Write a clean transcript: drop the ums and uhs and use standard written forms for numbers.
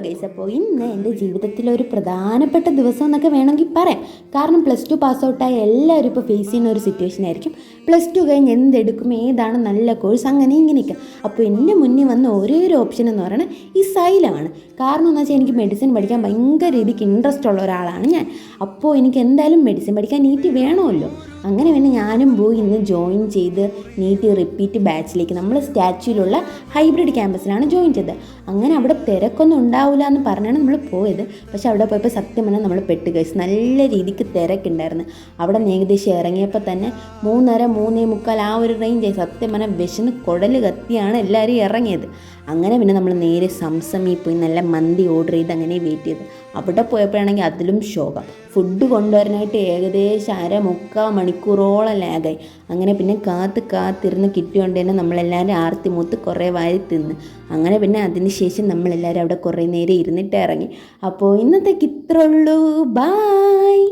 Guys, അപ്പോൾ ഇന്ന് എൻ്റെ ജീവിതത്തിലൊരു പ്രധാനപ്പെട്ട ദിവസം എന്നൊക്കെ വേണമെങ്കിൽ പറയാം. കാരണം +2 പാസ് ഔട്ടായ എല്ലാവരും ഇപ്പോൾ ഫേസ് ചെയ്യുന്ന ഒരു സിറ്റുവേഷൻ ആയിരിക്കും. +2 കഴിഞ്ഞ് എന്തെടുക്കും, ഏതാണ് നല്ല കോഴ്സ്, അങ്ങനെ ഇങ്ങനെയൊക്കെ. അപ്പോൾ എൻ്റെ മുന്നിൽ വന്ന ഒരേ ഒരു ഓപ്ഷൻ എന്ന് പറയുന്നത് ഈ സൈലമാണ്. കാരണം എന്ന് വെച്ചാൽ എനിക്ക് മെഡിസിൻ പഠിക്കാൻ ഭയങ്കര രീതിക്ക് ഇൻട്രസ്റ്റ് ഉള്ള ഒരാളാണ് ഞാൻ. അപ്പോൾ എനിക്ക് എന്തായാലും മെഡിസിൻ പഠിക്കാൻ നീറ്റ് വേണമല്ലോ. അങ്ങനെ പിന്നെ ഞാനും പോയി ഇന്ന് ജോയിൻ ചെയ്ത് നീറ്റ് റിപ്പീറ്റ് ബാച്ചിലേക്ക് നമ്മൾ സ്റ്റാച്യൂലുള്ള ഹൈബ്രിഡ് ക്യാമ്പസിലാണ് ജോയിൻ ചെയ്തത്. അങ്ങനെ അവിടെ തിരക്കൊന്നും ഉണ്ടാവില്ല എന്ന് പറഞ്ഞാണ് നമ്മൾ പോയത്. പക്ഷെ അവിടെ പോയപ്പോൾ സത്യം പറഞ്ഞാൽ നമ്മൾ പെട്ട് ഗൈസ്, നല്ല രീതിക്ക് തിരക്കുണ്ടായിരുന്നു. അവിടെ നിന്ന് ഏകദേശം ഇറങ്ങിയപ്പോൾ തന്നെ 3:30 3:45 ആ ഒരു റേഞ്ചായി. സത്യം പറഞ്ഞാൽ വിശന്ന് കുടൽ കത്തിയാണ് എല്ലാവരും ഇറങ്ങിയത്. അങ്ങനെ പിന്നെ നമ്മൾ നേരെ സംസമിൽ പോയി നല്ല മന്തി ഓർഡർ ചെയ്ത് അങ്ങനെ വെയിറ്റ് ചെയ്ത്. അവിടെ പോയപ്പോഴാണെങ്കിൽ അതിലും ശോകം. ഫുഡ് കൊണ്ടുവരാനായിട്ട് ഏകദേശം 3/4 മണിക്കൂറോളം ലാഗായി. അങ്ങനെ പിന്നെ കാത്തിരുന്ന് കിട്ടിയോണ്ട് തന്നെ നമ്മളെല്ലാവരും ആർത്തി മൂത്ത് കുറേ വാരി തിന്ന്. അങ്ങനെ പിന്നെ അതിന് ശേഷം നമ്മളെല്ലാവരും അവിടെ കുറേ നേരം ഇരുന്നിട്ട് ഇറങ്ങി. അപ്പോൾ ഇന്നത്തേക്ക് ഇത്രേ ഉള്ളൂ. ബായ്.